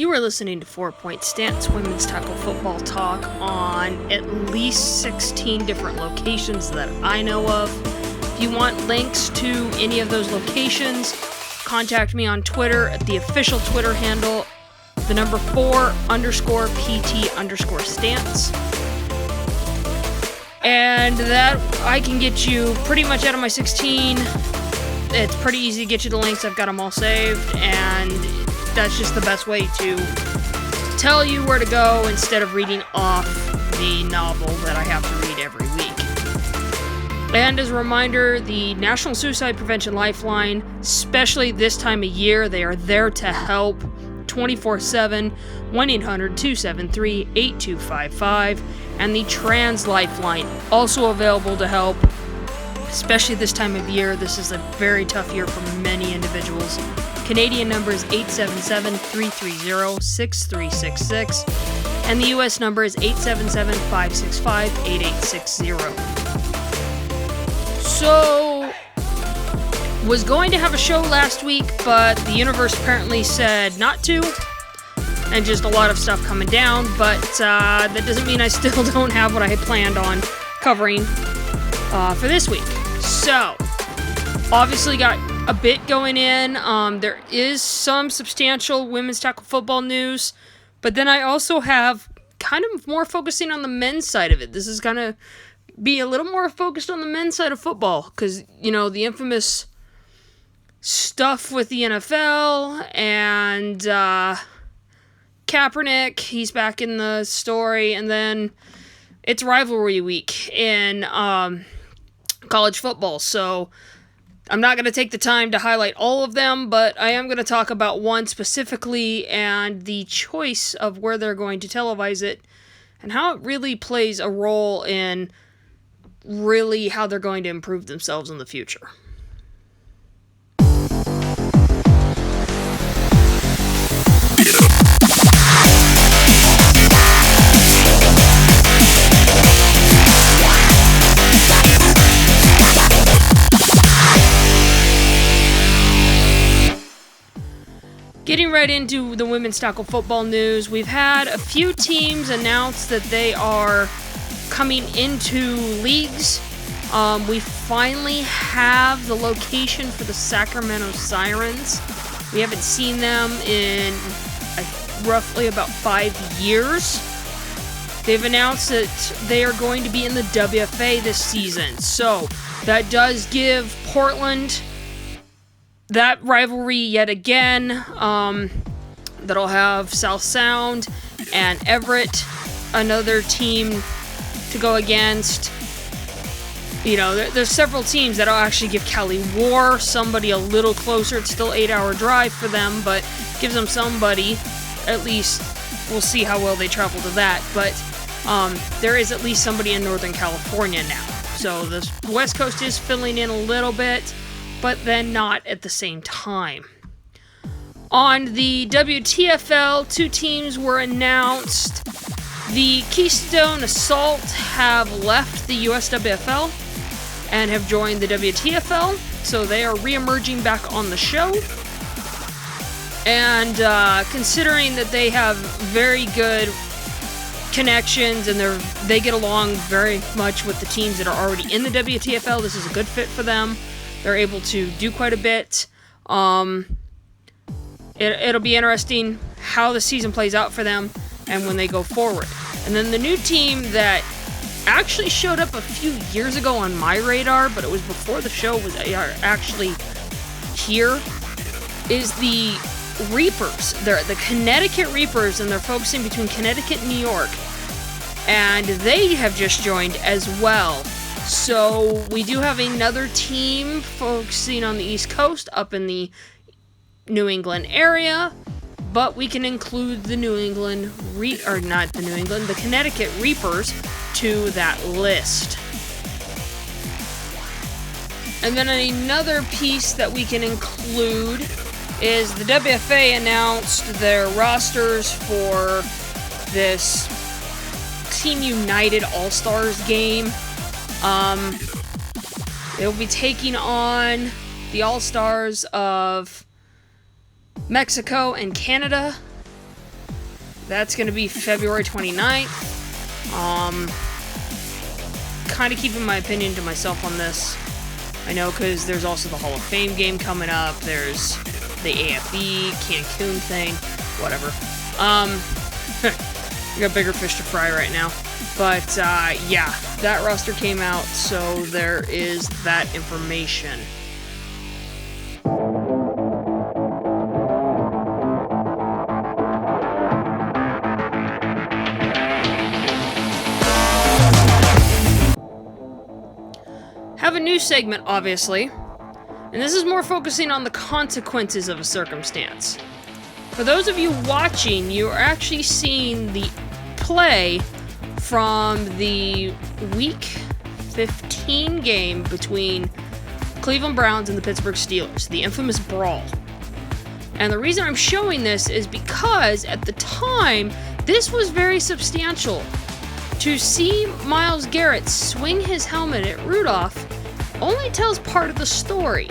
You are listening to 4 Point Stance Women's Tackle Football Talk on at least 16 different locations that I know of. If you want links to any of those locations, contact me on Twitter at the official Twitter handle, the number 4_PT_stance. And that I can get you pretty much out of my 16. It's pretty easy to get you the links. I've got them all saved, and that's just the best way to tell you where to go instead of reading off the novel that I have to read every week. And as a reminder, the National Suicide Prevention Lifeline, especially this time of year, they are there to help 24/7, 1-800-273-8255, and the Trans Lifeline, also available to help, especially this time of year. This is a very tough year for many individuals. Canadian number is 877-330-6366, and the U.S. number is 877-565-8860. So, was going to have a show last week, but the universe apparently said not to, and just a lot of stuff coming down, but that doesn't mean I still don't have what I had planned on covering for this week. So, obviously got a bit going in. There is some substantial women's tackle football news, but then I also have kind of more focusing on the men's side of it. This is going to be a little more focused on the men's side of football, because, you know, the infamous stuff with the NFL and Kaepernick, he's back in the story, and then it's rivalry week in college football, so I'm not going to take the time to highlight all of them, but I am going to talk about one specifically and the choice of where they're going to televise it and how it really plays a role in really how they're going to improve themselves in the future. Getting right into the women's tackle football news, we've had a few teams announce that they are coming into leagues. We finally have the location for the Sacramento Sirens. We haven't seen them in roughly about 5 years. They've announced that they are going to be in the WFA this season. So that does give Portland that rivalry yet again. That'll have South Sound and Everett, another team to go against. You know, there's several teams that'll actually give Cali War somebody a little closer. It's still 8-hour drive for them, but gives them somebody. At least we'll see how well they travel to that. But there is at least somebody in Northern California now. So the West Coast is filling in a little bit, but then not at the same time. On the WTFL, 2 teams were announced. The Keystone Assault have left the USWFL and have joined the WTFL, so they are re-emerging back on the show. And considering that they have very good connections and they get along very much with the teams that are already in the WTFL, this is a good fit for them. They're able to do quite a bit. It'll be interesting how the season plays out for them and when they go forward. And then the new team that actually showed up a few years ago on my radar, but it was before the show was actually here, is the Reapers. They're the Connecticut Reapers, and they're focusing between Connecticut and New York. And they have just joined as well. So we do have another team focusing on the East Coast up in the New England area, but we can include the the Connecticut Reapers to that list. And then another piece that we can include is the WFA announced their rosters for this Team United All-Stars game. They'll be taking on the All-Stars of Mexico and Canada. That's going to be February 29th. Kind of keeping my opinion to myself on this. I know, because there's also the Hall of Fame game coming up. There's the AFB, Cancun thing, whatever. We got bigger fish to fry right now. But, yeah, that roster came out, so there is that information. Have a new segment, obviously, and this is more focusing on the consequences of a circumstance. For those of you watching, you are actually seeing the play from the Week 15 game between Cleveland Browns and the Pittsburgh Steelers, the infamous brawl. And the reason I'm showing this is because at the time, this was very substantial. To see Myles Garrett swing his helmet at Rudolph only tells part of the story.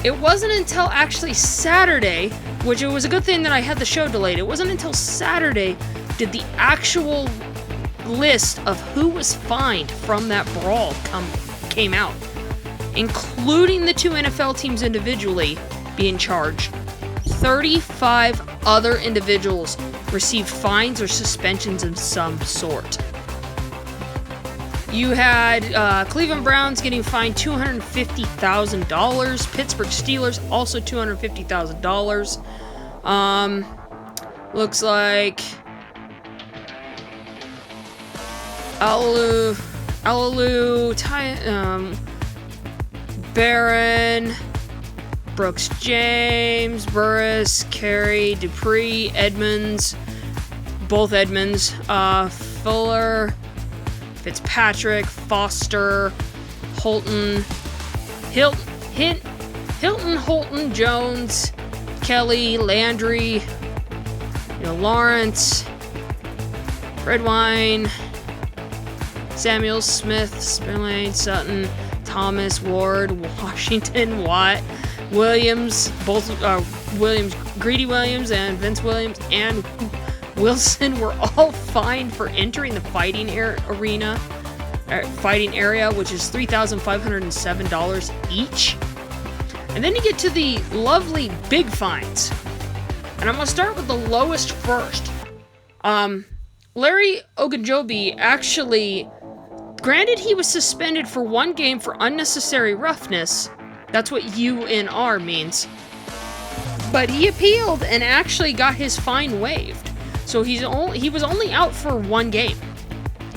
It wasn't until actually Saturday, which it was a good thing that I had the show delayed, it wasn't until Saturday did the actual list of who was fined from that brawl came out, including the two NFL teams individually being charged. 35 other individuals received fines or suspensions of some sort. You had Cleveland Browns getting fined $250,000. Pittsburgh Steelers also $250,000. Looks like Alalu, Barron, Brooks James, Burris, Carey, Dupree, Edmonds, both Edmonds, Fuller, Fitzpatrick, Foster, Holton, Hilton, Holton, Jones, Kelly, Landry, Lawrence, Redwine, Samuels, Smith, Spillane, Sutton, Thomas, Ward, Washington, Watt, Williams, both Williams, Greedy Williams and Vince Williams and Wilson were all fined for entering the fighting area, which is $3,507 each. And then you get to the lovely big fines. And I'm going to start with the lowest first. Larry Ogunjobi actually, granted he was suspended for one game for unnecessary roughness. That's what UNR means. But he appealed and actually got his fine waived. So he was only out for one game.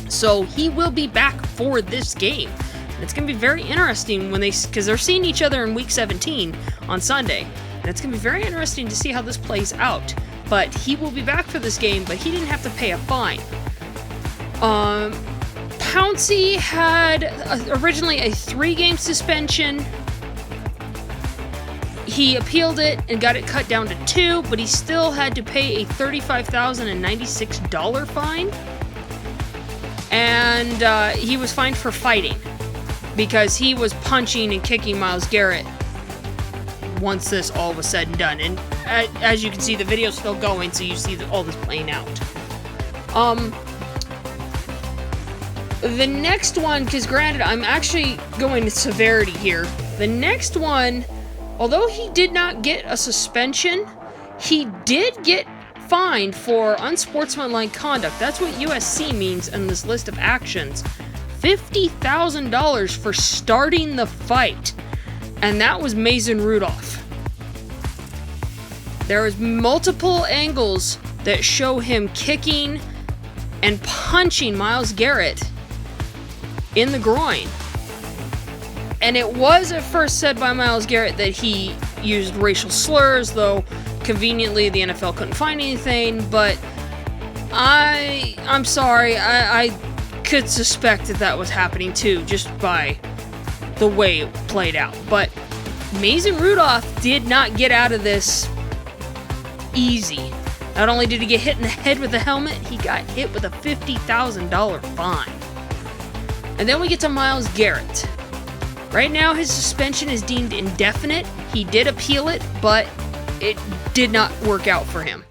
So he will be back for this game. And it's going to be very interesting because they're seeing each other in Week 17 on Sunday. And it's going to be very interesting to see how this plays out. But he will be back for this game, but he didn't have to pay a fine. Pouncey had originally a 3-game suspension. He appealed it and got it cut down to 2, but he still had to pay a $35,096 fine. And he was fined for fighting because he was punching and kicking Myles Garrett once this all was said and done. And as you can see, the video's still going, so you see all this playing out. The next one, because granted, I'm actually going to severity here. The next one, although he did not get a suspension, he did get fined for unsportsmanlike conduct. That's what USC means in this list of actions. $50,000 for starting the fight. And that was Mason Rudolph. There was multiple angles that show him kicking and punching Myles Garrett in the groin. And it was at first said by Myles Garrett that he used racial slurs, though conveniently the NFL couldn't find anything, but I'm sorry, I could suspect that was happening too, just by the way it played out. But Mason Rudolph did not get out of this easy. Not only did he get hit in the head with the helmet, he got hit with a $50,000 fine. And then we get to Myles Garrett. Right now, his suspension is deemed indefinite. He did appeal it, but it did not work out for him.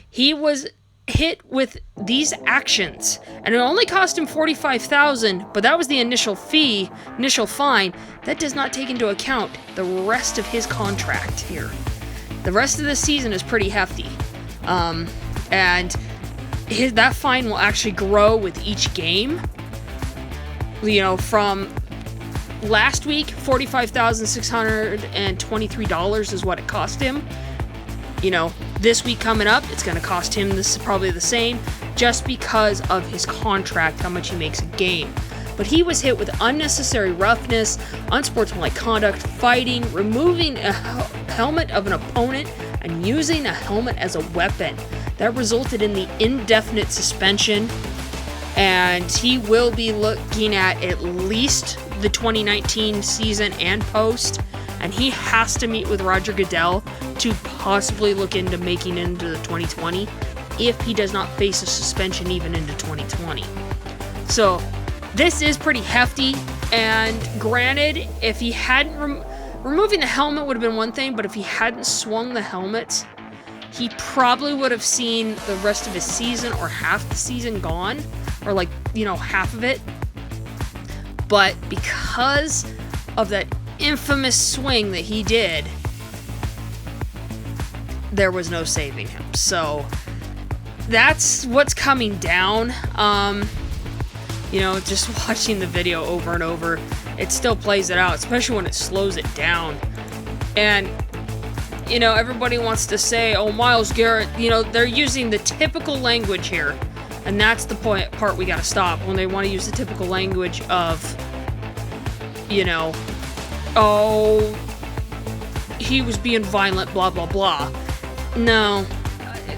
He was hit with these actions, and it only cost him $45,000, but that was the initial fine. That does not take into account the rest of his contract here. The rest of the season is pretty hefty, and that fine will actually grow with each game. From last week, $45,623 is what it cost him. This week coming up, it's going to cost him probably the same, just because of his contract, how much he makes a game. But he was hit with unnecessary roughness, unsportsmanlike conduct, fighting, removing a helmet of an opponent, and using a helmet as a weapon. That resulted in the indefinite suspension, and he will be looking at least the 2019 season and post, and he has to meet with Roger Goodell to possibly look into making it into the 2020 if he does not face a suspension even into 2020. So this is pretty hefty, and granted, if he hadn't removing the helmet would have been one thing, but if he hadn't swung the helmet, he probably would have seen the rest of his season or half the season gone, or half of it. But because of that infamous swing that he did, there was no saving him. So that's what's coming down. Just watching the video over and over, it still plays it out, especially when it slows it down. And everybody wants to say, oh, Myles Garrett, they're using the typical language here. And that's the part we got to stop, when they want to use the typical language of, oh, he was being violent, blah, blah, blah. No.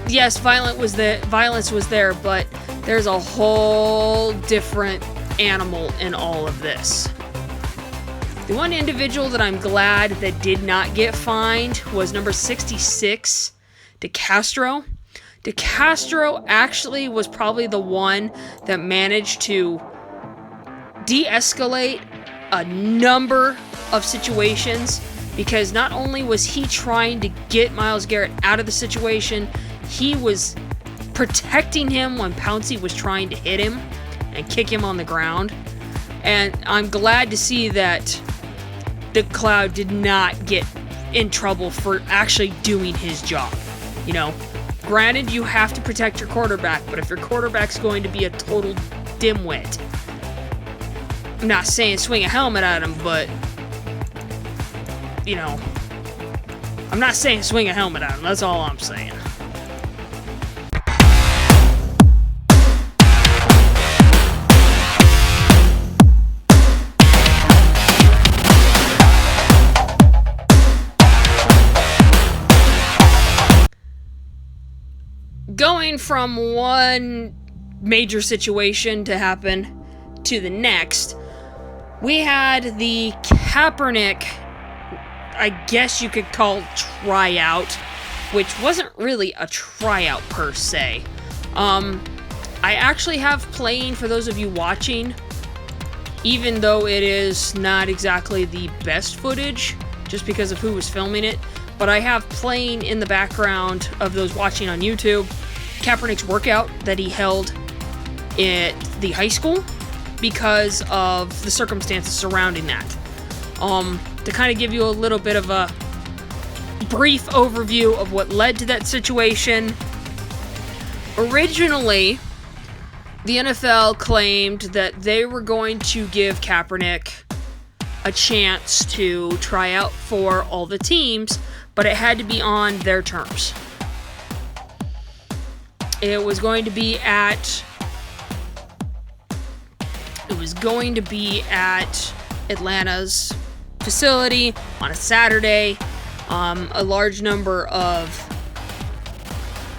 Yes, violence was there, but there's a whole different animal in all of this. The one individual that I'm glad that did not get fined was number 66, DeCastro. DeCastro actually was probably the one that managed to de-escalate a number of situations, because not only was he trying to get Myles Garrett out of the situation, he was protecting him when Pouncey was trying to hit him and kick him on the ground. And I'm glad to see that the Cloud did not get in trouble for actually doing his job. Granted, you have to protect your quarterback, but if your quarterback's going to be a total dimwit, I'm not saying swing a helmet at him, but, I'm not saying swing a helmet at him. That's all I'm saying. Going from one major situation to happen to the next, we had the Kaepernick, I guess you could call tryout, which wasn't really a tryout per se. I actually have playing, for those of you watching, even though it is not exactly the best footage, just because of who was filming it, but I have playing in the background of those watching on YouTube Kaepernick's workout that he held at the high school because of the circumstances surrounding that. To kind of give you a little bit of a brief overview of what led to that situation. Originally, the NFL claimed that they were going to give Kaepernick a chance to try out for all the teams, but it had to be on their terms. It was going to be at Atlanta's facility on a Saturday. A large number of,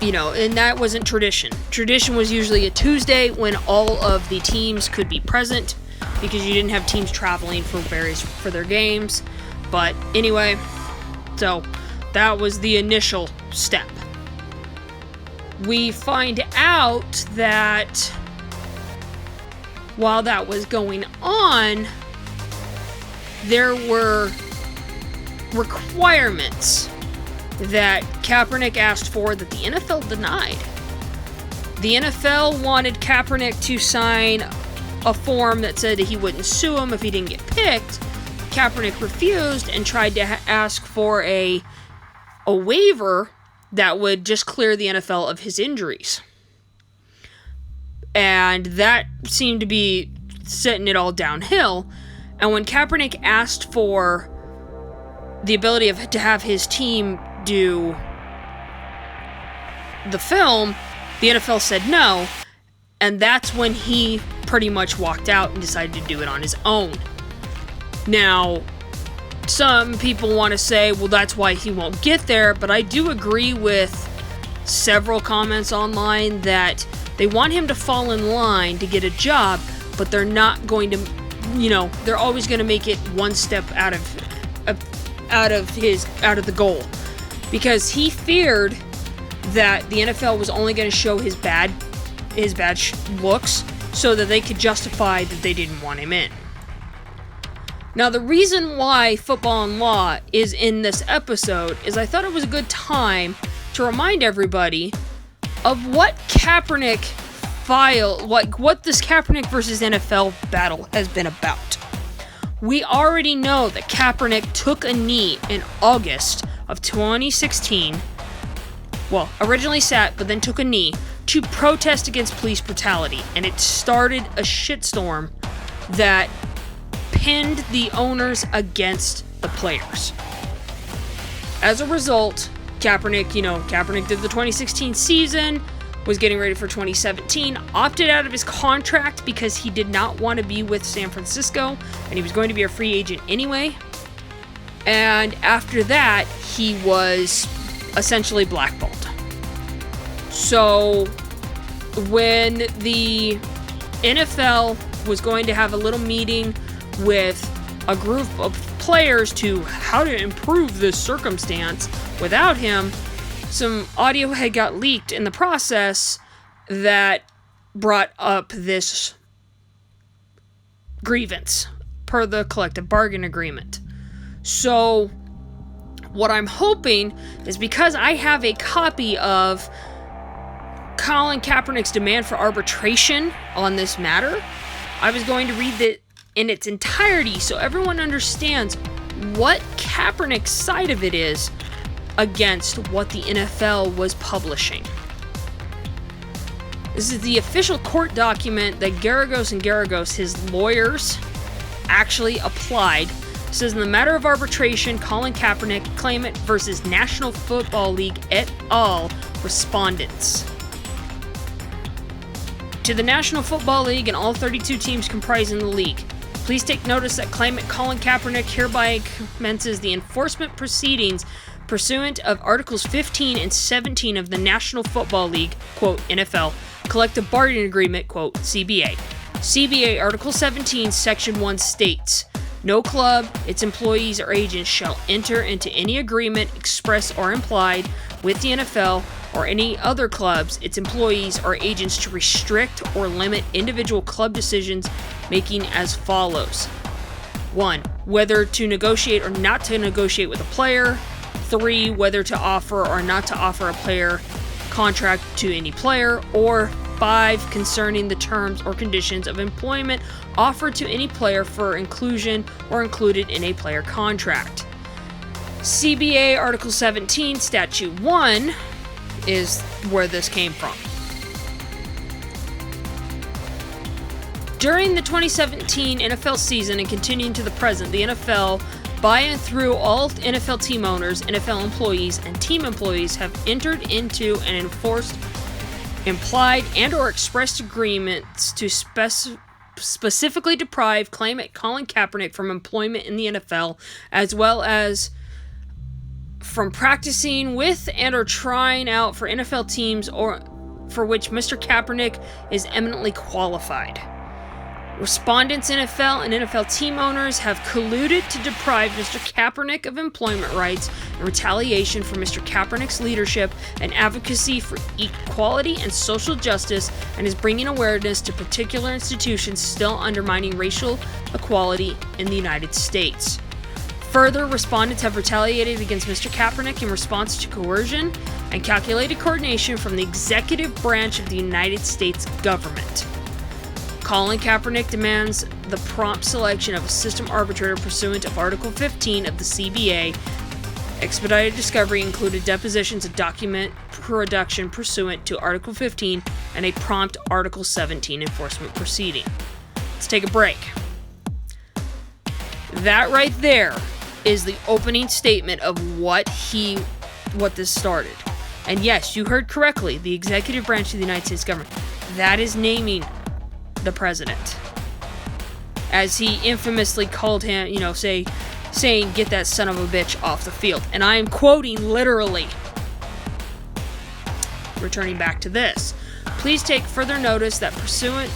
and that wasn't tradition. Tradition was usually a Tuesday when all of the teams could be present, because you didn't have teams traveling for their games. But anyway, so that was the initial step. We find out that while that was going on, there were requirements that Kaepernick asked for that the NFL denied. The NFL wanted Kaepernick to sign a form that said that he wouldn't sue him if he didn't get picked. Kaepernick refused and tried to ask for a waiver that would just clear the NFL of his injuries. And that seemed to be setting it all downhill. And when Kaepernick asked for the ability to have his team do the film, the NFL said no. And that's when he pretty much walked out and decided to do it on his own. Now, some people want to say, well, that's why he won't get there, but I do agree with several comments online that they want him to fall in line to get a job, but they're not going to, they're always going to make it one step out of the goal, because he feared that the NFL was only going to show his bad looks so that they could justify that they didn't want him in. Now, the reason why Football and Law is in this episode is I thought it was a good time to remind everybody of what Kaepernick what this Kaepernick versus NFL battle has been about. We already know that Kaepernick took a knee in August of 2016. Well, originally sat, but then took a knee to protest against police brutality, and it started a shitstorm that pinned the owners against the players. As a result, Kaepernick did the 2016 season, was getting ready for 2017, opted out of his contract because he did not want to be with San Francisco, and he was going to be a free agent anyway. And after that, he was essentially blackballed. So when the NFL was going to have a little meeting with a group of players to how to improve this circumstance without him, some audio had got leaked in the process that brought up this grievance per the collective bargain agreement. So what I'm hoping is, because I have a copy of Colin Kaepernick's demand for arbitration on this matter, I was going to read it in its entirety so everyone understands what Kaepernick's side of it is against what the NFL was publishing. This is the official court document that Garagos and Garagos, his lawyers, actually applied. It says, in the matter of arbitration, Colin Kaepernick claimant versus National Football League et al. Respondents. To the National Football League and all 32 teams comprising the league, please take notice that claimant Colin Kaepernick hereby commences the enforcement proceedings pursuant of Articles 15 and 17 of the National Football League, quote, NFL, Collective Bargaining Agreement, quote, CBA. CBA Article 17, Section 1 states, no club, its employees, or agents shall enter into any agreement, express or implied, with the NFL or any other clubs, its employees, or agents to restrict or limit individual club decisions making as follows. 1. Whether to negotiate or not to negotiate with a player. 3. Whether to offer or not to offer a player contract to any player. Or 5. Concerning the terms or conditions of employment offered to any player for inclusion or included in a player contract. CBA Article 17, Statute 1 is where this came from. During the 2017 NFL season and continuing to the present, the NFL, by and through all NFL team owners, NFL employees, and team employees have entered into and enforced implied and or expressed agreements to specifically deprive claimant Colin Kaepernick from employment in the NFL, as well as from practicing with and or trying out for NFL teams or for which Mr. Kaepernick is eminently qualified. Respondents NFL and NFL team owners have colluded to deprive Mr. Kaepernick of employment rights in retaliation for Mr. Kaepernick's leadership and advocacy for equality and social justice, and is bringing awareness to particular institutions still undermining racial equality in the United States. Further, respondents have retaliated against Mr. Kaepernick in response to coercion and calculated coordination from the executive branch of the United States government. Colin Kaepernick demands the prompt selection of a system arbitrator pursuant of Article 15 of the CBA. Expedited discovery included depositions and document production pursuant to Article 15 and a prompt Article 17 enforcement proceeding. Let's take a break. That right there is the opening statement of what this started. And yes, you heard correctly, the executive branch of the United States government. That is naming the president. As he infamously called him, saying, "Get that son of a bitch off the field." And I am quoting literally. Returning back to this. Please take further notice that pursuant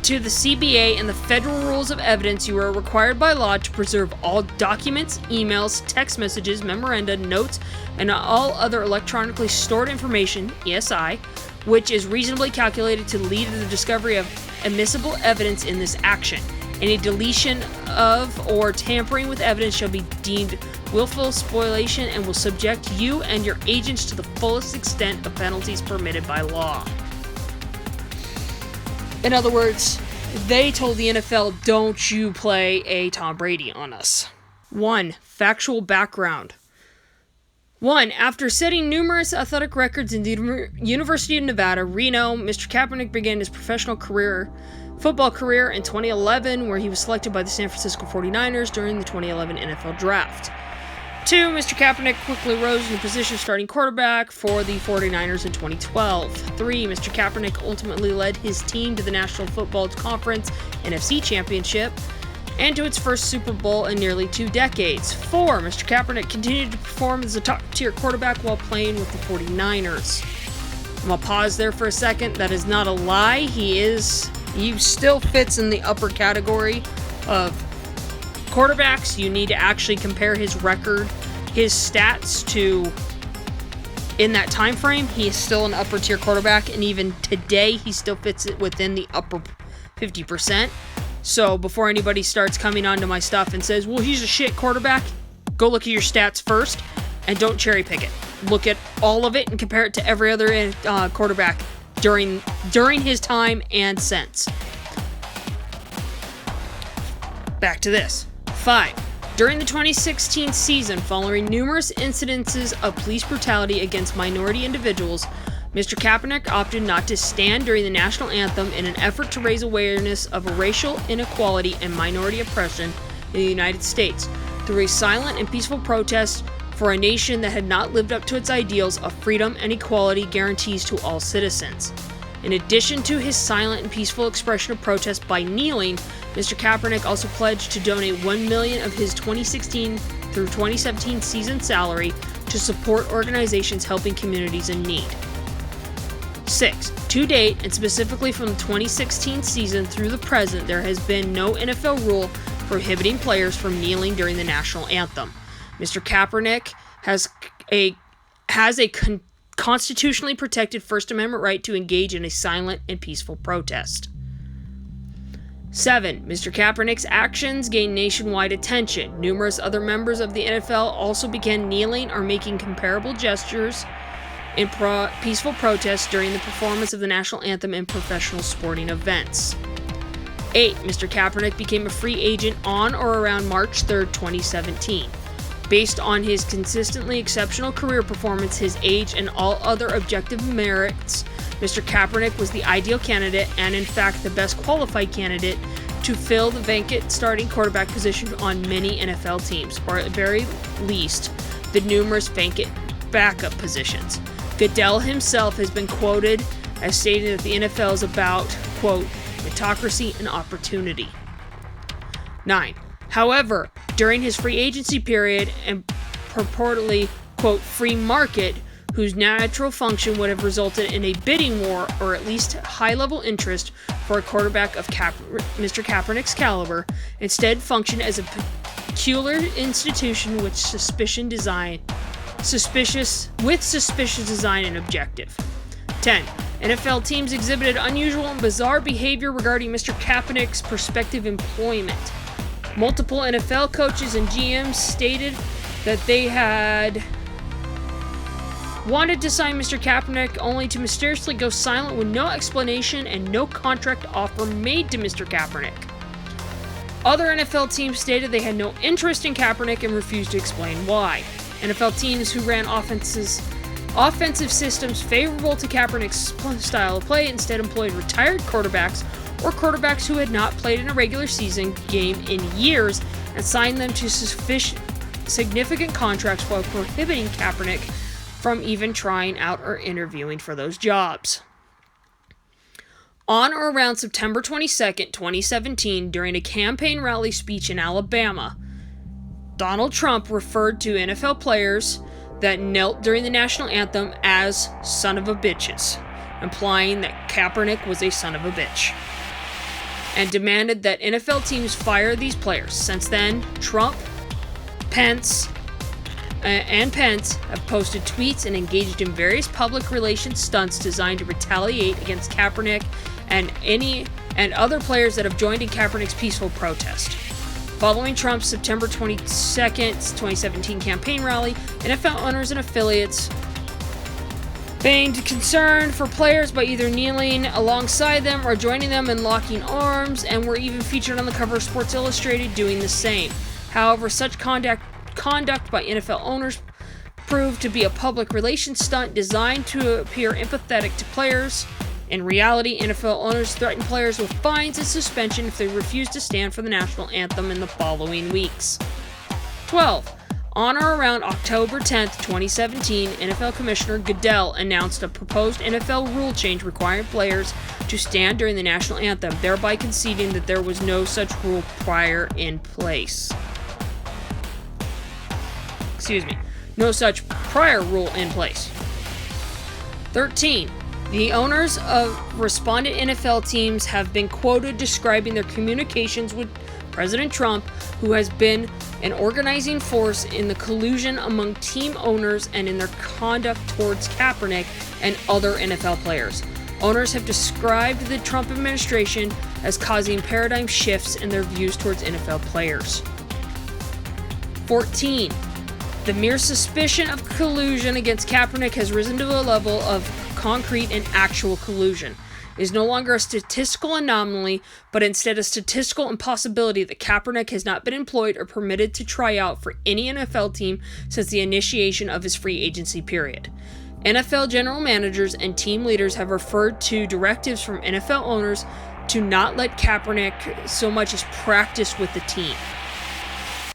to the CBA and the federal rules of evidence, you are required by law to preserve all documents, emails, text messages, memoranda, notes, and all other electronically stored information, ESI, which is reasonably calculated to lead to the discovery of admissible evidence in this action. Any deletion of or tampering with evidence shall be deemed willful spoliation and will subject you and your agents to the fullest extent of penalties permitted by law. In other words, they told the NFL, don't you play a Tom Brady on us. 1. Factual background. 1. After setting numerous athletic records in the University of Nevada, Reno, Mr. Kaepernick began his professional football career in 2011, where he was selected by the San Francisco 49ers during the 2011 NFL Draft. 2. Mr. Kaepernick quickly rose in the position of starting quarterback for the 49ers in 2012. 3. Mr. Kaepernick ultimately led his team to the National Football Conference NFC Championship and to its first Super Bowl in nearly 2 decades. 4. Mr. Kaepernick continued to perform as a top-tier quarterback while playing with the 49ers. I'm going to pause there for a second. That is not a lie. He still fits in the upper category of quarterbacks. You need to actually compare his record, his stats to in that time frame. He is still an upper tier quarterback, and even today he still fits it within the upper 50%. So before anybody starts coming onto my stuff and says, well, he's a shit quarterback, go look at your stats first and don't cherry pick it. Look at all of it and compare it to every other quarterback during his time and since. Back to this. 5. During the 2016 season, following numerous incidences of police brutality against minority individuals, Mr. Kaepernick opted not to stand during the national anthem in an effort to raise awareness of racial inequality and minority oppression in the United States through a silent and peaceful protest for a nation that had not lived up to its ideals of freedom and equality guarantees to all citizens. In addition to his silent and peaceful expression of protest by kneeling, Mr. Kaepernick also pledged to donate $1 million of his 2016 through 2017 season salary to support organizations helping communities in need. 6. To date, and specifically from the 2016 season through the present, there has been no NFL rule prohibiting players from kneeling during the national anthem. Mr. Kaepernick has a constitutionally protected First Amendment right to engage in a silent and peaceful protest. 7. Mr. Kaepernick's actions gained nationwide attention. Numerous other members of the NFL also began kneeling or making comparable gestures in peaceful protest during the performance of the national anthem in professional sporting events. 8. Mr. Kaepernick became a free agent on or around March 3, 2017. Based on his consistently exceptional career performance, his age, and all other objective merits, Mr. Kaepernick was the ideal candidate and, in fact, the best qualified candidate to fill the vacant starting quarterback position on many NFL teams, or at the very least, the numerous vacant backup positions. Goodell himself has been quoted as stating that the NFL is about, quote, meritocracy and opportunity. 9. However, during his free agency period and purportedly, quote, free market, whose natural function would have resulted in a bidding war or at least high-level interest for a quarterback of Mr. Kaepernick's caliber, instead functioned as a peculiar institution with suspicious design and objective. 10. NFL teams exhibited unusual and bizarre behavior regarding Mr. Kaepernick's prospective employment. Multiple NFL coaches and GMs stated that they had wanted to sign Mr. Kaepernick only to mysteriously go silent with no explanation and no contract offer made to Mr. Kaepernick. Other NFL teams stated they had no interest in Kaepernick and refused to explain why. NFL teams who ran offensive systems favorable to Kaepernick's style of play instead employed retired quarterbacks or quarterbacks who had not played in a regular season game in years and signed them to significant contracts while prohibiting Kaepernick from even trying out or interviewing for those jobs. On or around September 22nd, 2017, during a campaign rally speech in Alabama, Donald Trump referred to NFL players that knelt during the national anthem as son of a bitches, implying that Kaepernick was a son of a bitch, and demanded that NFL teams fire these players. Since then, Trump, Pence have posted tweets and engaged in various public relations stunts designed to retaliate against Kaepernick and other players that have joined in Kaepernick's peaceful protest. Following Trump's September 22nd, 2017 campaign rally, NFL owners and affiliates feigned concern for players by either kneeling alongside them or joining them in locking arms, and were even featured on the cover of Sports Illustrated doing the same. However, such conduct by NFL owners proved to be a public relations stunt designed to appear empathetic to players. In reality, NFL owners threatened players with fines and suspension if they refused to stand for the national anthem in the following weeks. 12. On or around October 10, 2017, NFL Commissioner Goodell announced a proposed NFL rule change requiring players to stand during the national anthem, thereby conceding that there was no such rule no such prior rule in place. 13. The owners of respondent NFL teams have been quoted describing their communications with President Trump, who has been an organizing force in the collusion among team owners and in their conduct towards Kaepernick and other NFL players. Owners have described the Trump administration as causing paradigm shifts in their views towards NFL players. 14. The mere suspicion of collusion against Kaepernick has risen to a level of concrete and actual collusion. It is no longer a statistical anomaly, but instead a statistical impossibility that Kaepernick has not been employed or permitted to try out for any NFL team since the initiation of his free agency period. NFL general managers and team leaders have referred to directives from NFL owners to not let Kaepernick so much as practice with the team.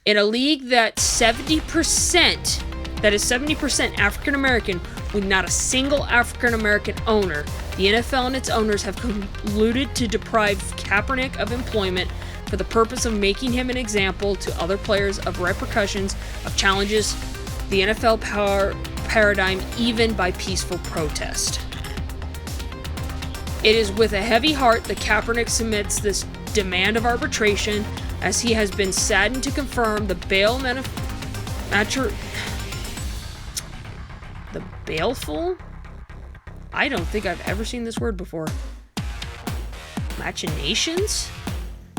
In a league that is 70% African American with not a single African American owner, the NFL and its owners have colluded to deprive Kaepernick of employment for the purpose of making him an example to other players of repercussions of challenges the NFL paradigm even by peaceful protest. It is with a heavy heart that Kaepernick submits this demand of arbitration, as he has been saddened to confirm the baleful? I don't think I've ever seen this word before. Machinations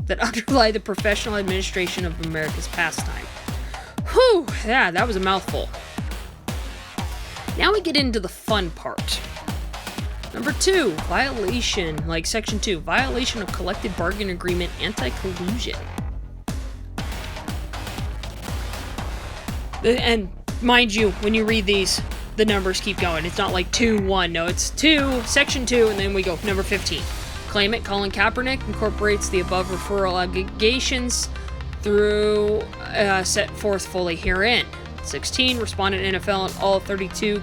that underlie the professional administration of America's pastime. Whew, yeah, that was a mouthful. Now we get into the fun part. Number 2, violation, like Section 2, violation of collective bargaining agreement, anti-collusion. And mind you, when you read these, the numbers keep going. It's not like 2, 1. No, it's 2, Section 2, and then we go number 15. Claimant Colin Kaepernick incorporates the above referral allegations through set forth fully herein. 16. Respondent NFL and all 32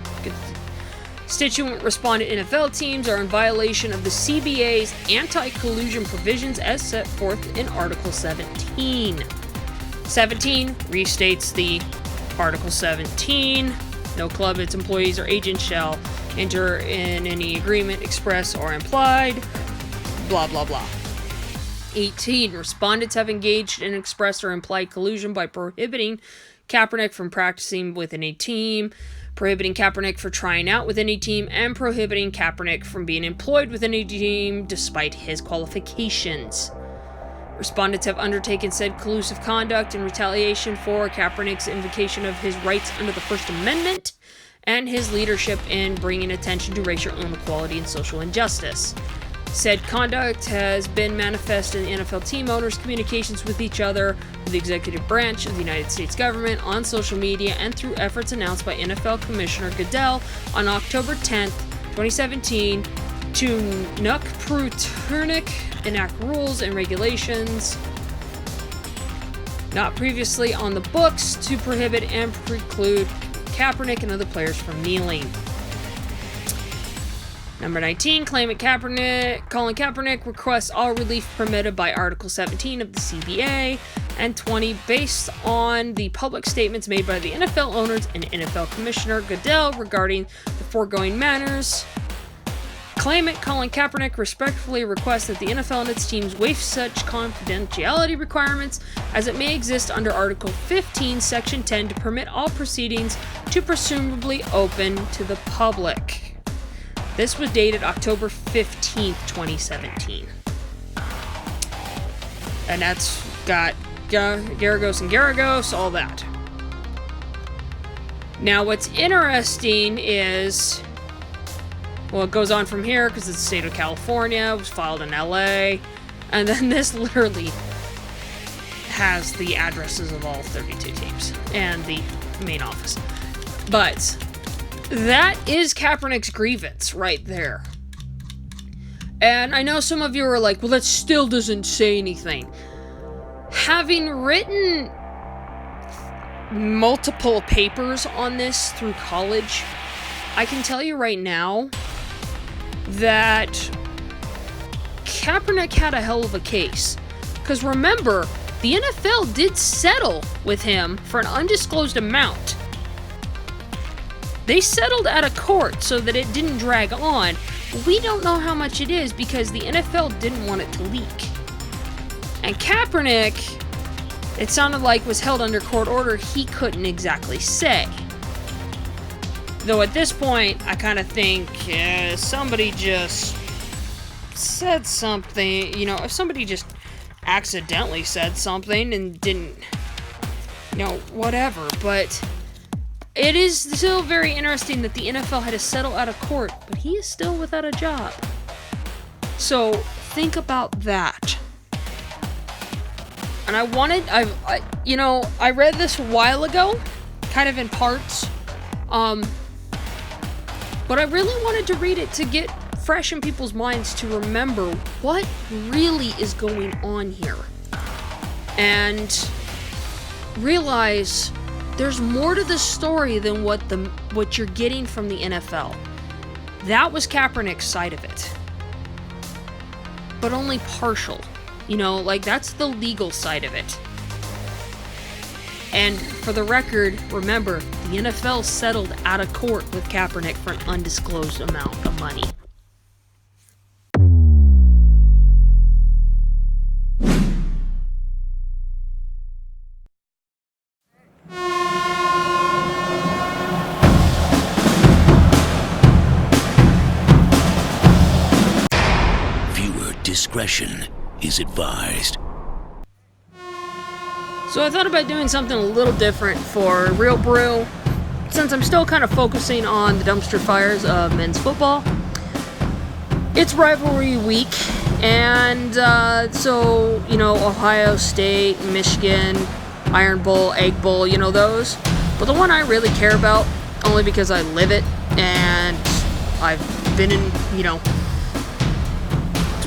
constituent respondent NFL teams are in violation of the CBA's anti-collusion provisions as set forth in Article 17. 17 restates the Article 17. No club, its employees, or agents shall enter in any agreement, express or implied. Blah, blah, blah. 18. Respondents have engaged in express or implied collusion by prohibiting Kaepernick from practicing within a team, prohibiting Kaepernick from trying out within a team, and prohibiting Kaepernick from being employed within a team despite his qualifications. Respondents have undertaken said collusive conduct in retaliation for Kaepernick's invocation of his rights under the First Amendment and his leadership in bringing attention to racial inequality and social injustice. Said conduct has been manifest in NFL team owners' communications with each other, with the executive branch of the United States government, on social media, and through efforts announced by NFL Commissioner Goodell on October 10th, 2017, to nuck Pac-12 enact rules and regulations not previously on the books to prohibit and preclude Kaepernick and other players from kneeling. Number 19, Colin Kaepernick requests all relief permitted by Article 17 of the CBA, and 20, based on the public statements made by the NFL owners and NFL Commissioner Goodell regarding the foregoing matters. Claimant Colin Kaepernick respectfully requests that the NFL and its teams waive such confidentiality requirements as it may exist under Article 15, Section 10 to permit all proceedings to presumably open to the public. This was dated October 15th, 2017. And that's got Garagos and Garagos, all that. Now, what's interesting is, well, it goes on from here because it's the state of California, it was filed in LA, and then this literally has the addresses of all 32 teams and the main office. But that is Kaepernick's grievance right there. And I know some of you are like, well, that still doesn't say anything. Having written multiple papers on this through college, I can tell you right now that Kaepernick had a hell of a case. Because remember, the NFL did settle with him for an undisclosed amount. They settled out of court so that it didn't drag on. We don't know how much it is because the NFL didn't want it to leak. And Kaepernick, it sounded like, was held under court order he couldn't exactly say. Though at this point, I kind of think somebody just said something, if somebody just accidentally said something and didn't, whatever, but it is still very interesting that the NFL had to settle out of court, but he is still without a job. So think about that. And I read this a while ago, kind of in parts, but I really wanted to read it to get fresh in people's minds to remember what really is going on here. And realize there's more to the story than what you're getting from the NFL. That was Kaepernick's side of it. But only partial. That's the legal side of it. And for the record, remember, the NFL settled out of court with Kaepernick for an undisclosed amount of money. Viewer discretion is advised. So I thought about doing something a little different for Real Brew, since I'm still kind of focusing on the dumpster fires of men's football. It's rivalry week, and Ohio State, Michigan, Iron Bowl, Egg Bowl, those. But the one I really care about, only because I live it, and I've been in,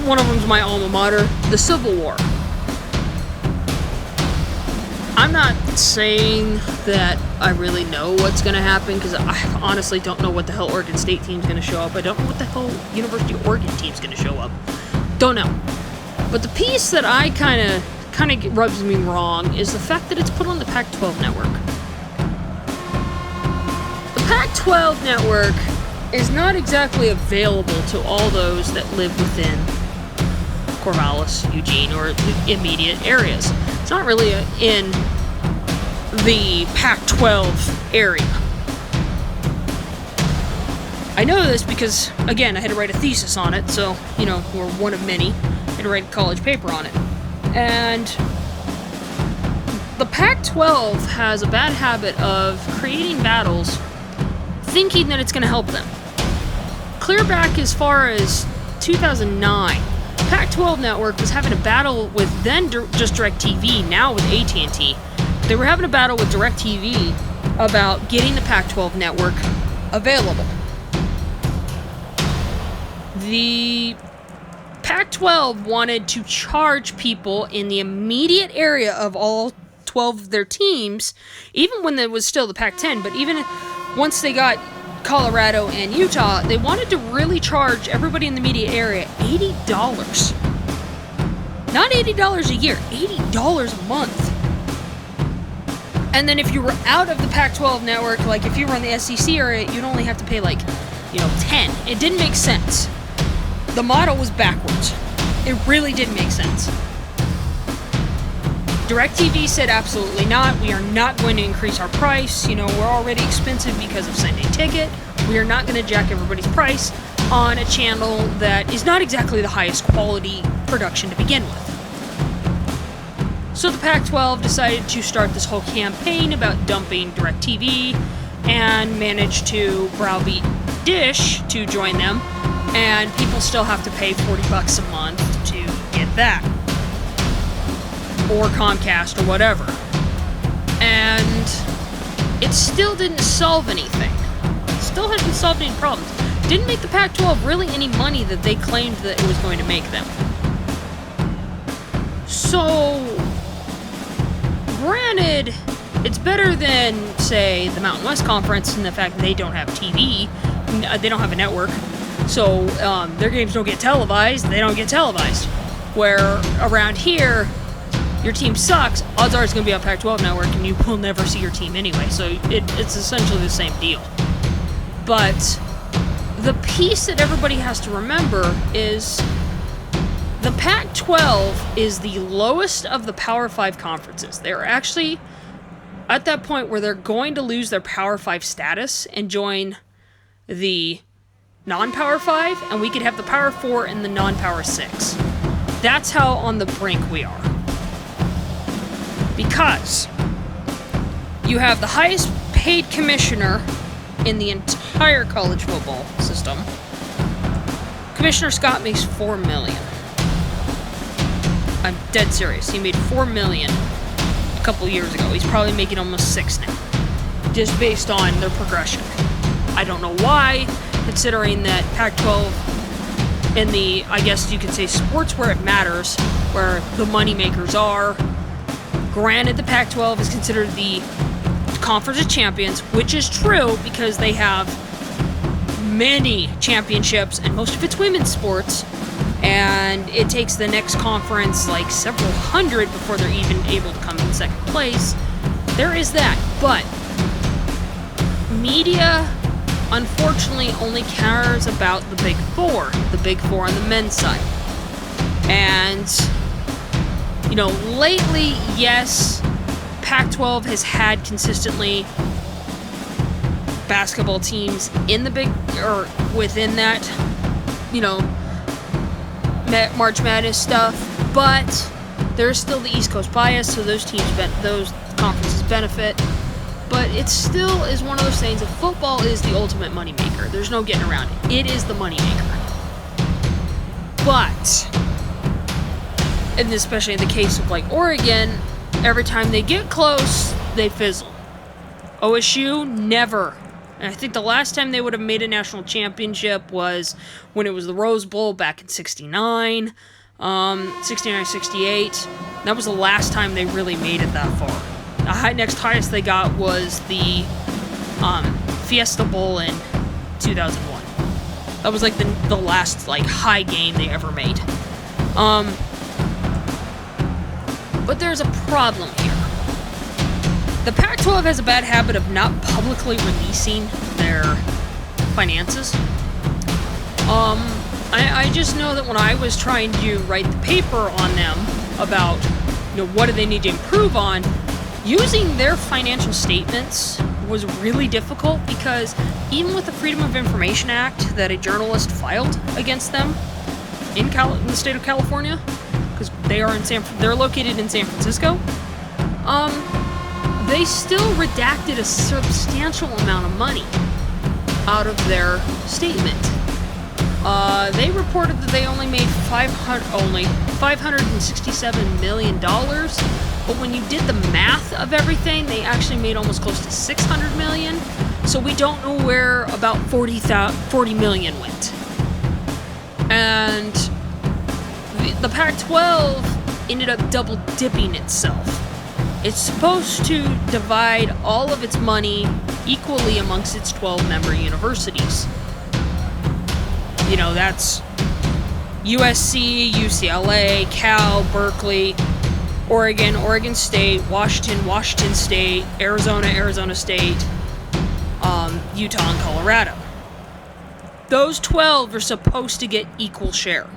one of them's my alma mater, the Civil War. I'm not saying that I really know what's going to happen, because I honestly don't know what the hell Oregon State team's going to show up. I don't know what the hell University of Oregon team's going to show up. Don't know. But the piece that I kind of rubs me wrong is the fact that it's put on the Pac-12 Network. The Pac-12 Network is not exactly available to all those that live within Corvallis, Eugene, or the immediate areas. It's not really in the Pac-12 area. I know this because, again, I had to write a thesis on it, so, we're one of many. I had to write a college paper on it. And the Pac-12 has a bad habit of creating battles thinking that it's going to help them. Clear back as far as 2009, Pac-12 Network was having a battle with then just DirecTV, now with AT&T. They were having a battle with DirecTV about getting the Pac-12 Network available. The Pac-12 wanted to charge people in the immediate area of all 12 of their teams, even when there was still the Pac-10, but even once they got Colorado and Utah, they wanted to really charge everybody in the immediate area $80. Not $80 a year, $80 a month. And then if you were out of the Pac-12 network, like if you were in the SEC area, you'd only have to pay 10. It didn't make sense. The model was backwards. It really didn't make sense. DirecTV said absolutely not. We are not going to increase our price. We're already expensive because of Sunday Ticket. We are not going to jack everybody's price on a channel that is not exactly the highest quality production to begin with. So the Pac-12 decided to start this whole campaign about dumping DirecTV and managed to browbeat Dish to join them, and people still have to pay $40 a month to get that, or Comcast or whatever. And it still didn't solve anything. Still hadn't solved any problems. Didn't make the Pac-12 really any money that they claimed that it was going to make them. So, granted, it's better than, say, the Mountain West Conference in the fact that they don't have TV. They don't have a network. So, their games don't get televised. They don't get televised. Where around here, your team sucks, odds are it's going to be on Pac-12 Network, and you will never see your team anyway. So it's essentially the same deal. But the piece that everybody has to remember is the Pac-12 is the lowest of the Power 5 conferences. They're actually at that point where they're going to lose their Power 5 status and join the non-Power 5, and we could have the Power 4 and the non-Power 6. That's how on the brink we are. Because you have the highest paid commissioner in the entire college football system. Commissioner Scott makes $4 million. I'm dead serious. He made $4 million a couple years ago. He's probably making almost $6 now, just based on their progression. I don't know why, considering that Pac-12 in the, I guess you could say, sports where it matters, where the money makers are. Granted, the Pac-12 is considered the Conference of Champions, which is true because they have many championships, and most of it's women's sports, and it takes the next conference like several hundred before they're even able to come in second place. There is that, but media, unfortunately, only cares about the Big Four on the men's side. And lately, yes, Pac-12 has had consistently basketball teams in the within that, March Madness stuff, but there's still the East Coast bias, so those conferences benefit. But it still is one of those things that football is the ultimate moneymaker. There's no getting around it. It is the moneymaker. But, and especially in the case of Oregon, every time they get close, they fizzle. OSU, never. And I think the last time they would have made a national championship was when it was the Rose Bowl back in 69, 68. That was the last time they really made it that far. The next highest they got was the Fiesta Bowl in 2001. That was the last high game they ever made. But there's a problem here. The Pac-12 has a bad habit of not publicly releasing their finances. I just know that when I was trying to write the paper on them about, what do they need to improve on, using their financial statements was really difficult because even with the Freedom of Information Act that a journalist filed against them in the state of California, because they're located in San Francisco. They still redacted a substantial amount of money out of their statement. They reported that they only made $567 million, but when you did the math of everything, they actually made almost close to $600 million. So we don't know where about $40 million went. And the Pac-12 ended up double dipping itself. It's supposed to divide all of its money equally amongst its 12 member universities. You know, that's USC, UCLA, Cal, Berkeley, Oregon, Oregon State, Washington State, Arizona State, Utah, and Colorado. Those 12 are supposed to get equal share.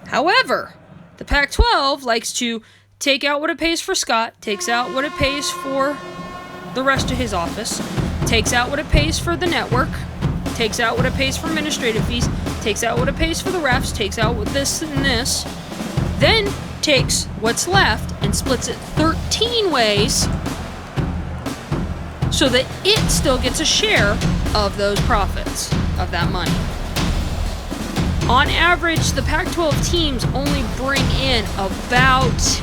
However, the Pac-12 likes to take out what it pays for Scott, takes out what it pays for the rest of his office, takes out what it pays for the network, takes out what it pays for administrative fees, takes out what it pays for the refs, takes out what this and this, then takes what's left and splits it 13 ways so that it still gets a share of those profits, of that money. On average, the Pac-12 teams only bring in about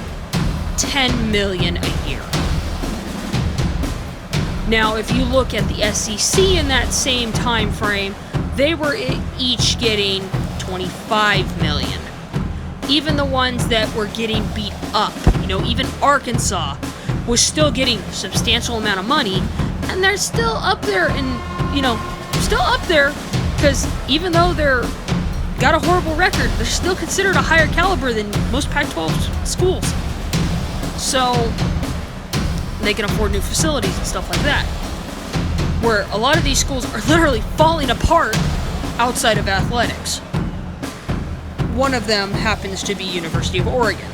$10 million a year. Now, if you look at the SEC in that same time frame, they were each getting $25 million. Even the ones that were getting beat up, even Arkansas was still getting a substantial amount of money, and they're still up there because even though they're got a horrible record, they're still considered a higher caliber than most Pac-12 schools. So they can afford new facilities and stuff like that. Where a lot of these schools are literally falling apart outside of athletics. One of them happens to be University of Oregon.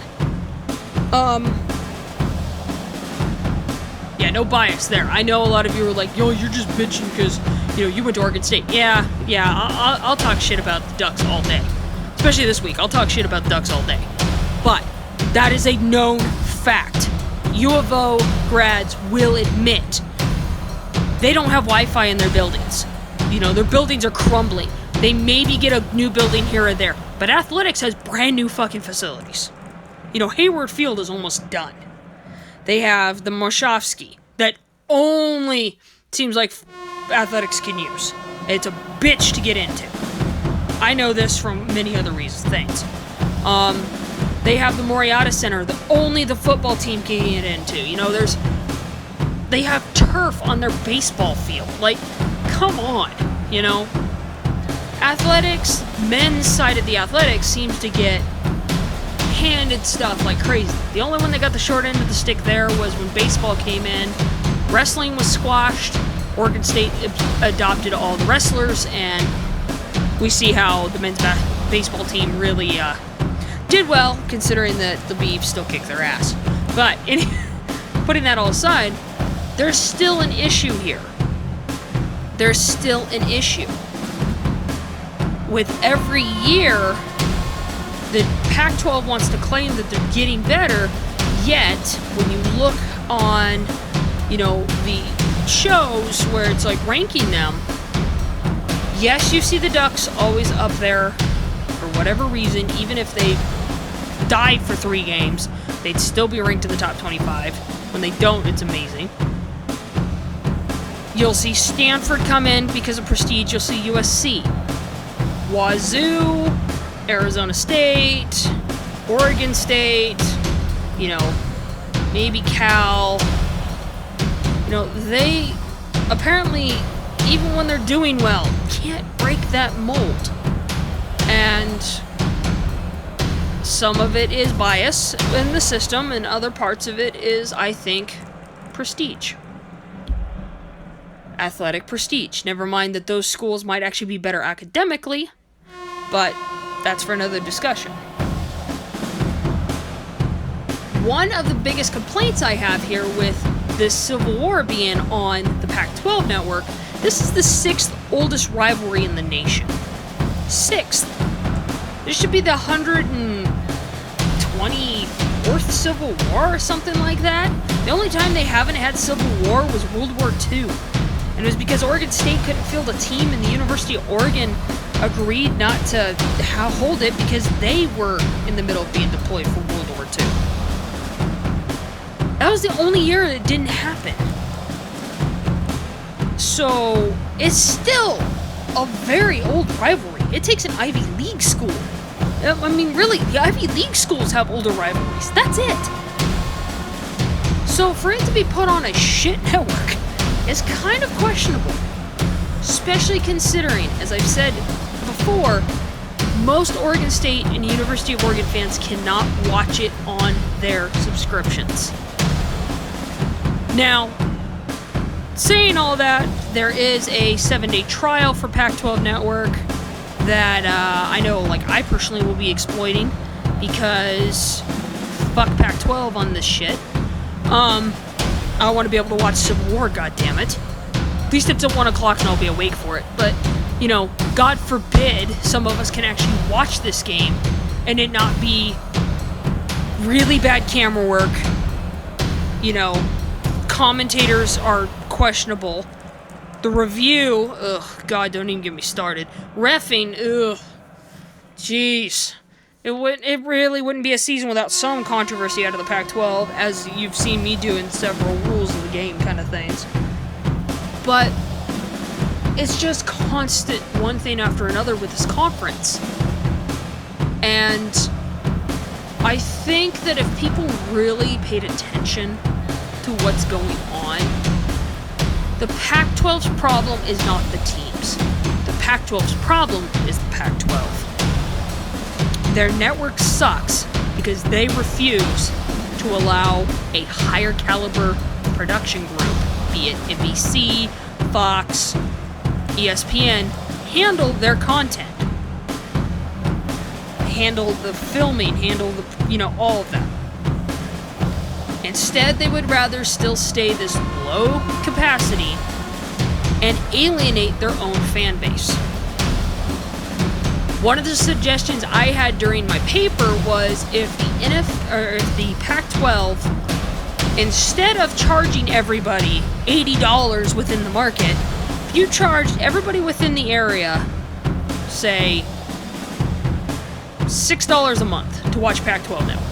Yeah, no bias there. I know a lot of you are like, yo, you're just bitching because, you went to Oregon State. Yeah, I'll talk shit about the Ducks all day. Especially this week, I'll talk shit about the Ducks all day. But that is a known fact. U of O grads will admit they don't have Wi-Fi in their buildings. Their buildings are crumbling. They maybe get a new building here or there, but athletics has brand new fucking facilities. Hayward Field is almost done. They have the Moshofsky that only seems like athletics can use. It's a bitch to get into. I know this from many other things. They have the Moriata Center that only the football team can get into. They have turf on their baseball field. Like, come on, Athletics, men's side of the athletics seems to get handed stuff like crazy. The only one that got the short end of the stick there was when baseball came in. Wrestling was squashed. Oregon State adopted all the wrestlers, and we see how the men's baseball team really did well, considering that the Beavs still kick their ass. But putting that all aside, there's still an issue here. There's still an issue. With every year, the Pac-12 wants to claim that they're getting better, yet when you look on, the shows where it's like ranking them, yes, you see the Ducks always up there for whatever reason. Even if they died for 3 games, they'd still be ranked in the top 25. When they don't, it's amazing. You'll see Stanford come in because of prestige. You'll see USC, Wazoo, Arizona State, Oregon State, maybe Cal. They apparently, even when they're doing well, can't break that mold. And some of it is bias in the system, and other parts of it is, I think, prestige. Athletic prestige. Never mind that those schools might actually be better academically, but that's for another discussion. One of the biggest complaints I have here with this Civil War being on the Pac-12 Network, this is the 6th oldest rivalry in the nation. 6th. This should be the 100 and 24th Civil War or something like that. The only time they haven't had Civil War was World War II. And it was because Oregon State couldn't field a team, and the University of Oregon agreed not to hold it because they were in the middle of being deployed for World War II. That was the only year it didn't happen. So, it's still a very old rivalry. It takes an Ivy League school. I mean, really, the Ivy League schools have older rivalries. That's it. So, for it to be put on a shit network is kind of questionable. Especially considering, as I've said before, most Oregon State and University of Oregon fans cannot watch it on their subscriptions. Now, saying all that, there is a 7-day trial for Pac-12 Network that I know, like, I personally will be exploiting because fuck Pac-12 on this shit. I want to be able to watch Civil War, goddammit. At least it's at 1 o'clock and I'll be awake for it. But, you know, God forbid some of us can actually watch this game and it not be really bad camera work. You know, commentators are questionable. The review, ugh, God, don't even get me started. Reffing, ugh, jeez. It really wouldn't be a season without some controversy out of the Pac-12, as you've seen me do in several rules of the game kind of things. But it's just constant one thing after another with this conference. And I think that if people really paid attention to what's going on, the Pac-12's problem is not the teams. The Pac-12's problem is the Pac-12. Their network sucks because they refuse to allow a higher caliber production group, be it NBC, Fox, ESPN, handle their content. Handle the filming, handle the, you know, all of that. Instead, they would rather still stay this low capacity and alienate their own fan base. One of the suggestions I had during my paper was if the Pac-12, instead of charging everybody $80 within the market, if you charged everybody within the area, say, $6 a month to watch Pac-12 Network.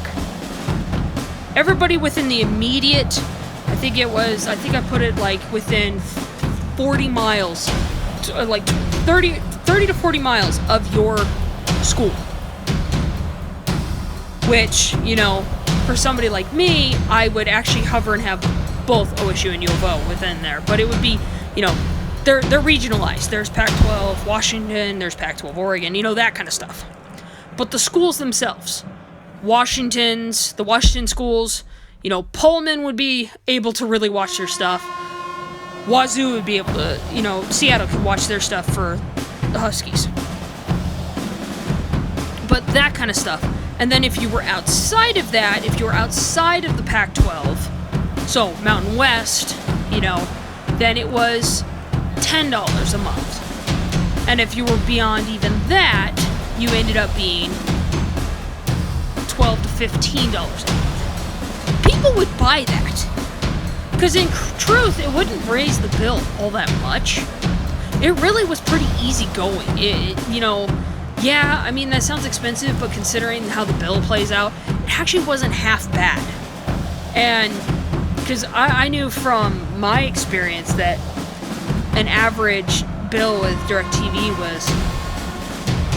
Everybody within the immediate, I think I put it like within 40 miles, like 30 to 40 miles of your school. Which, you know, for somebody like me, I would actually hover and have both OSU and U of O within there. But it would be, you know, they're regionalized. There's Pac-12 Washington, there's Pac-12 Oregon, you know, that kind of stuff. But the schools themselves, the Washington schools, you know, Pullman would be able to really watch their stuff. Wazoo would be able to, you know, Seattle could watch their stuff for the Huskies. But that kind of stuff. And then if you were outside of that, if you were outside of the Pac-12, so Mountain West, you know, then it was $10 a month. And if you were beyond even that, you ended up being $12 to $15 a month. People would buy that. Because in truth, it wouldn't raise the bill all that much. It really was pretty easy going. You know, yeah, I mean, that sounds expensive, but considering how the bill plays out, it actually wasn't half bad. And because I knew from my experience that an average bill with DirecTV was,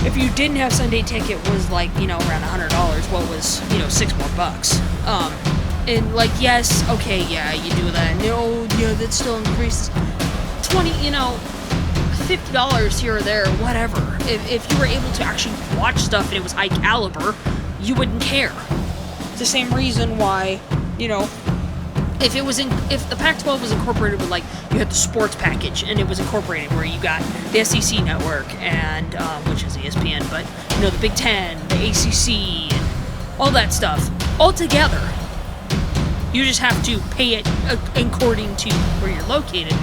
if you didn't have Sunday Ticket, was like, you know, around $100, what was, you know, $6 more. And like, yes, okay, yeah, you do that. No, yeah, that still increases 20, you know, $50 here or there, whatever. If you were able to actually watch stuff and it was high caliber, you wouldn't care. It's the same reason why, you know, if the Pac-12 was incorporated with, like, you had the sports package and it was incorporated where you got the SEC network and which is ESPN, but you know, the Big Ten, the ACC, and all that stuff all together. You just have to pay it according to where you're located.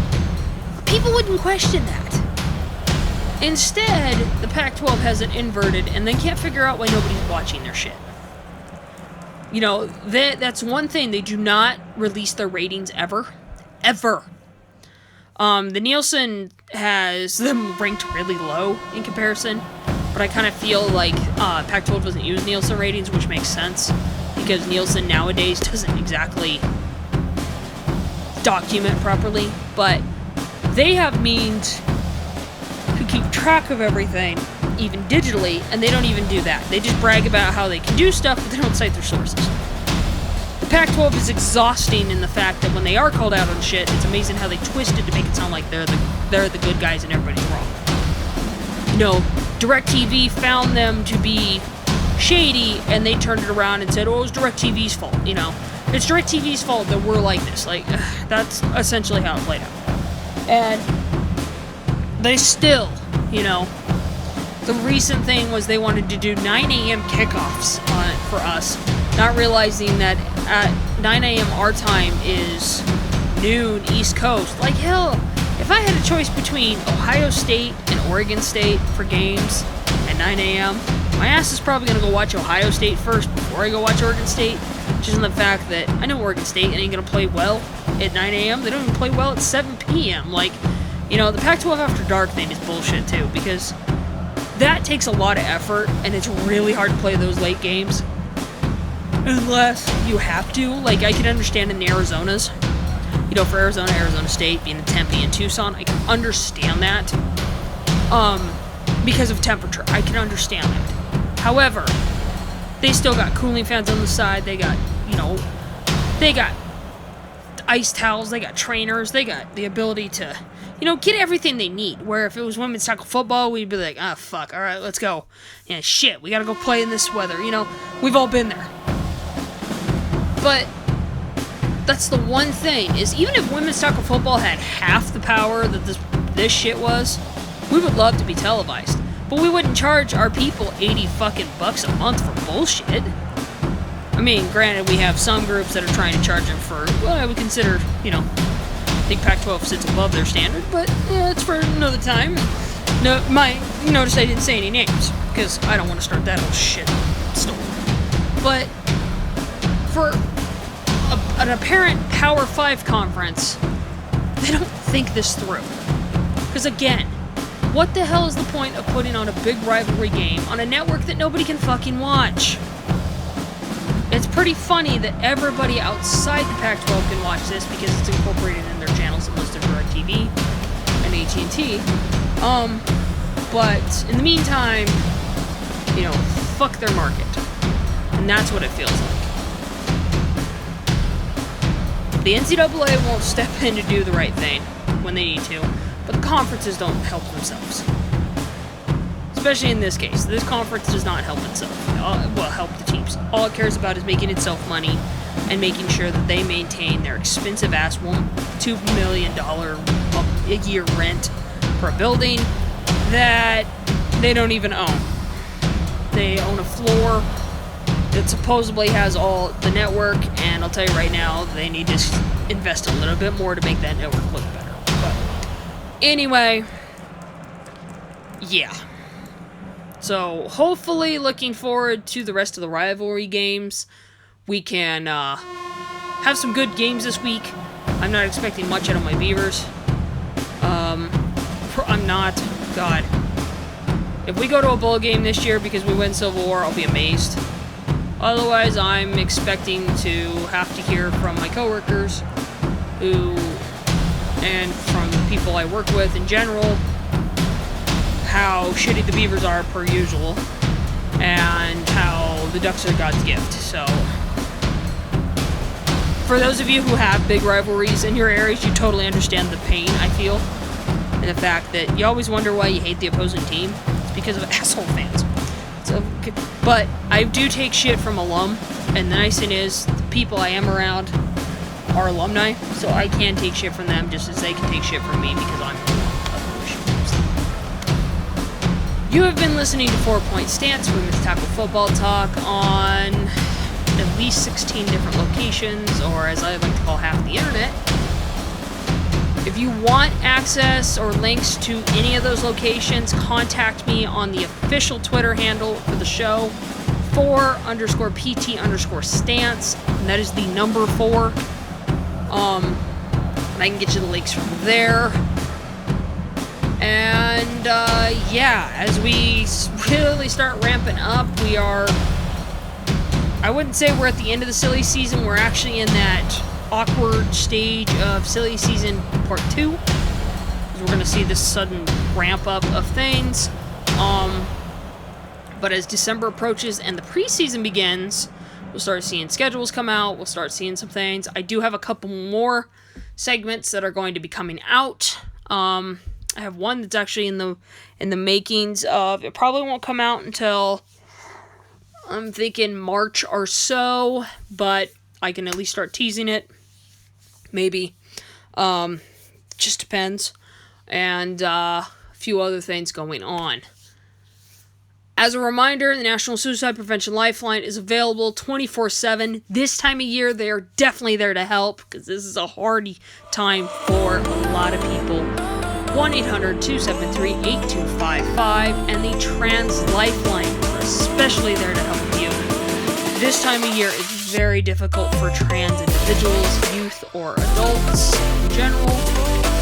People wouldn't question that. Instead, the Pac-12 has it inverted and they can't figure out why nobody's watching their shit. You know, that's one thing. They do not release their ratings ever. Ever. The Nielsen has them ranked really low in comparison, but I kind of feel like Pac-12 doesn't use Nielsen ratings, which makes sense, because Nielsen nowadays doesn't exactly document properly, but they have means to keep track of everything, even digitally, and they don't even do that. They just brag about how they can do stuff, but they don't cite their sources. The Pac-12 is exhausting in the fact that when they are called out on shit, it's amazing how they twist it to make it sound like they're the good guys and everybody's wrong. You know, DirecTV found them to be shady, and they turned it around and said, oh, it was DirecTV's fault, you know. It's DirecTV's fault that we're like this. Like, that's essentially how it played out. And they still, you know, the recent thing was they wanted to do 9 a.m. kickoffs for us, not realizing that at 9 a.m. our time is noon East Coast. Like, hell, if I had a choice between Ohio State and Oregon State for games at 9 a.m., my ass is probably going to go watch Ohio State first before I go watch Oregon State, just in the fact that I know Oregon State ain't going to play well at 9 a.m. They don't even play well at 7 p.m. Like, you know, the Pac-12 After Dark thing is bullshit, too, because that takes a lot of effort, and it's really hard to play those late games. Unless you have to. Like, I can understand in the Arizonas. You know, for Arizona State, being in Tempe and Tucson, I can understand that. Because of temperature. I can understand that. However, they still got cooling fans on the side. They got, you know, they got ice towels. They got trainers. They got the ability to, you know, get everything they need. Where if it was women's tackle football, we'd be like, ah, fuck, all right, let's go. Yeah, shit, we gotta go play in this weather. You know, we've all been there. But that's the one thing, is even if women's tackle football had half the power that this shit was, we would love to be televised. But we wouldn't charge our people 80 fucking bucks a month for bullshit. I mean, granted, we have some groups that are trying to charge them for what I would consider, you know, I think Pac-12 sits above their standard, but yeah, it's for another time. No, you notice I didn't say any names, because I don't want to start that whole shit story. But for an apparent Power 5 conference, they don't think this through. Because again, what the hell is the point of putting on a big rivalry game on a network that nobody can fucking watch? It's pretty funny that everybody outside the Pac-12 can watch this because it's incorporated in their channels unless they're DirecTV and AT&T. But in the meantime, you know, fuck their market. And that's what it feels like. The NCAA won't step in to do the right thing when they need to, but the conferences don't help themselves. Especially in this case. This conference does not help itself. Help the teams. All it cares about is making itself money and making sure that they maintain their expensive ass $2 million a year rent for a building that they don't even own. They own a floor that supposedly has all the network, and I'll tell you right now, they need to invest a little bit more to make that network look better. But anyway, yeah. So hopefully, looking forward to the rest of the rivalry games. We can have some good games this week. I'm not expecting much out of my Beavers. I'm not. God. If we go to a bowl game this year because we win Civil War, I'll be amazed. Otherwise, I'm expecting to have to hear from my coworkers and from the people I work with in general, how shitty the Beavers are per usual, and how the Ducks are God's gift. So, for those of you who have big rivalries in your areas, you totally understand the pain I feel, and the fact that you always wonder why you hate the opposing team. It's because of asshole fans. So, but I do take shit from alum, and the nice thing is, the people I am around are alumni, so I can take shit from them just as they can take shit from me because I'm You have been listening to 4 Point Stance, women's tackle football talk on at least 16 different locations, or as I like to call half the internet. If you want access or links to any of those locations, contact me on the official Twitter handle for the show, 4_PT_stance. And that is the number 4. And I can get you the links from there. And, yeah, as we really start ramping up, we are, I wouldn't say we're at the end of the silly season. We're actually in that awkward stage of silly season part 2. We're going to see this sudden ramp up of things. But as December approaches and the preseason begins, we'll start seeing schedules come out. We'll start seeing some things. I do have a couple more segments that are going to be coming out. I have one that's actually in the makings of. It probably won't come out until I'm thinking March or so, but I can at least start teasing it. Maybe. Just depends. And a few other things going on. As a reminder, the National Suicide Prevention Lifeline is available 24/7. This time of year, they are definitely there to help, because this is a hard time for a lot of people. 1-800-273-8255, and the Trans Lifeline are especially there to help you. This time of year is very difficult for trans individuals, youth, or adults in general.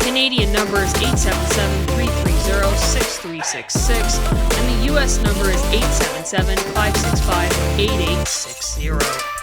Canadian number is 877-330-6366, and the U.S. number is 877-565-8860.